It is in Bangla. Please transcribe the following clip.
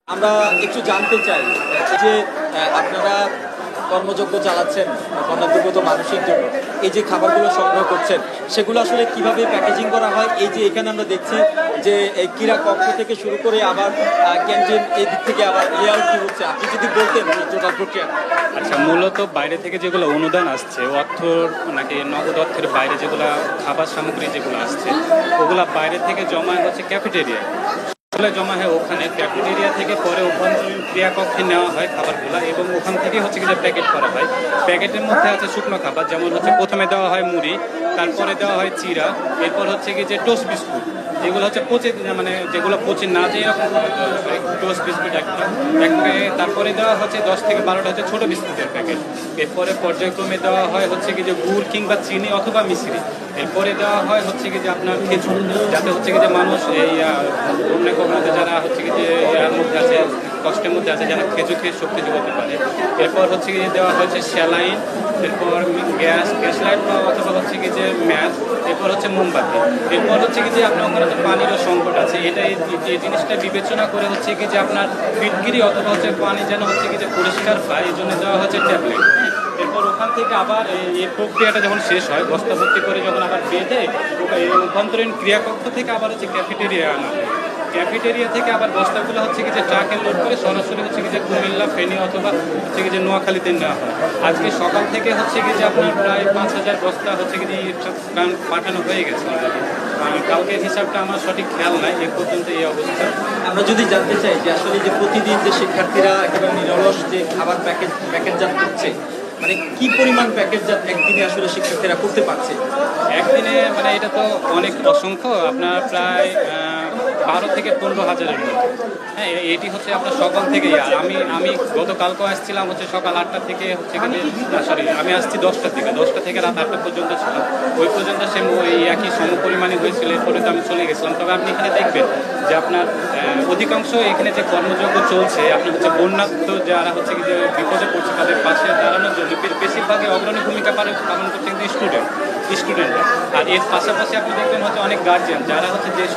আমরা একটু জানতে চাই যে আপনারা কর্মযজ্ঞ চালাচ্ছেন বন্যাদুর্গত মানুষের জন্য, এই যে খাবারগুলো সংগ্রহ করছেন সেগুলো আসলে কিভাবে প্যাকেজিং করা হয়। এই যে এখানে আমরা দেখছি যে এই ক্রীড়া কক্ষ থেকে শুরু করে আবার ক্যান্টিন, এই দিক থেকে আবার লেআউট কি হচ্ছে, আপনি যদি বলতেন টোটাল প্রক্রিয়া। আচ্ছা, মূলত বাইরে থেকে যেগুলো অনুদান আসছে, অর্থ নাকি নগদ অর্থের বাইরে যেগুলো খাবার সামগ্রী যেগুলো আসছে, ওগুলা বাইরে থেকে জমা হচ্ছে ক্যাফেটেরিয়া, জমা হয় ওখানে ক্যাফেটেরিয়া থেকে পরে অভ্যন্তরীণ ক্রিয়াকক্ষে নেওয়া হয় খাবারগুলো, এবং ওখান থেকে হচ্ছে কি যে প্যাকেট করা হয়। প্যাকেটের মধ্যে আছে শুকনো খাবার, যেমন হচ্ছে প্রথমে দেওয়া হয় মুড়ি, তারপরে দেওয়া হয় চিরা, এরপর হচ্ছে কি যে টোস্ট বিস্কুট, যেগুলো হচ্ছে পচে মানে যেগুলো পচে না যে এরকম টোস্ট বিস্কুট একটা, তারপরে দেওয়া হচ্ছে 10 থেকে 12টা হচ্ছে ছোটো বিস্কুটের প্যাকেট। এরপরে পর্যায়ক্রমে দেওয়া হয় হচ্ছে কি যে গুড় কিংবা চিনি অথবা মিশ্রি। এরপরে দেওয়া হয় হচ্ছে কি যে আপনার খেজুর, যাতে হচ্ছে কি যে মানুষ এই অনেক অপরাধে যারা হচ্ছে কি যে এর মধ্যে আছে, কষ্টের মধ্যে আছে, যারা খেজুর খেয়ে শক্তি যোগাতে পারে। এরপর হচ্ছে কি যে দেওয়া হচ্ছে স্যালাইন, এরপর গ্যাস লাইট বা অথবা হচ্ছে কি যে ম্যাচ, এরপর হচ্ছে মোমবাতি। এরপর হচ্ছে কি যে আপনার ওখানে তো পানিরও সংকট আছে, এটা এই জিনিসটা বিবেচনা করে হচ্ছে কি যে আপনার ফিটকিরি অথবা হচ্ছে পানি যেন হচ্ছে কি যে পরিষ্কার পায়, এই জন্য দেওয়া হচ্ছে ট্যাবলেট। এরপর ওখান থেকে আবার এই প্রক্রিয়াটা যখন শেষ হয়, বস্তা ভর্তি করে যখন আবার বেঁধে অভ্যন্তরীণ ক্রিয়াকক্ষ থেকে আবার হচ্ছে ক্যাফেটেরিয়া আনা হয়। ক্যাফেটেরিয়া থেকে আবার বস্তাগুলো হচ্ছে কি যে ট্রাকে লোড করে সরাসরি হচ্ছে কি যে কুমিল্লা, ফেনী অথবা হচ্ছে কি যে নোয়াখালীতে নেওয়া হয়। আজকে সকাল থেকে হচ্ছে কি যে আপনার প্রায় 5000 বস্তা হচ্ছে কি যে পাঠানো হয়ে গেছে। কালকের হিসাবটা আমার সঠিক খেয়াল নাই, এ পর্যন্ত এই অবস্থা। আমরা যদি জানতে চাই যে আসলে যে প্রতিদিন যে শিক্ষার্থীরা একেবারে নিরলস যে খাবার প্যাকেটজাত করছে, মানে কি পরিমাণ প্যাকেটজাত একদিনে আসলে শিক্ষার্থীরা করতে পারছে? একদিনে মানে এটা তো অনেক অসংখ্য, আপনার প্রায় 12 থেকে 15,000-এর মধ্যে। হ্যাঁ, এটি হচ্ছে আপনার সকাল থেকেই। আর আমি গতকালকেও আসছিলাম হচ্ছে সকাল 8টা থেকে হচ্ছে এখানে, সরি আমি আসছি 10টা থেকে রাত 8টা পর্যন্ত ছিলাম। ওই পর্যন্ত সে ওই একই সমপরিমাণে হয়েছিল, এরপরে তো আমি চলে গেছিলাম। তবে আপনি এখানে দেখবেন যে আপনার অধিকাংশ এখানে যে কর্মযজ্ঞ চলছে, আপনার হচ্ছে বন্যাত্ম যারা হচ্ছে কি যে বিপদে পড়ছে তাদের পাশে দাঁড়ানোর জন্য বেশিরভাগই অগ্রণী ভূমিকা পালন করছে কিন্তু স্টুডেন্টরা। আর এর পাশাপাশি আপনি দেখবেন হচ্ছে অনেক গার্জিয়ান যারা হচ্ছে যেসব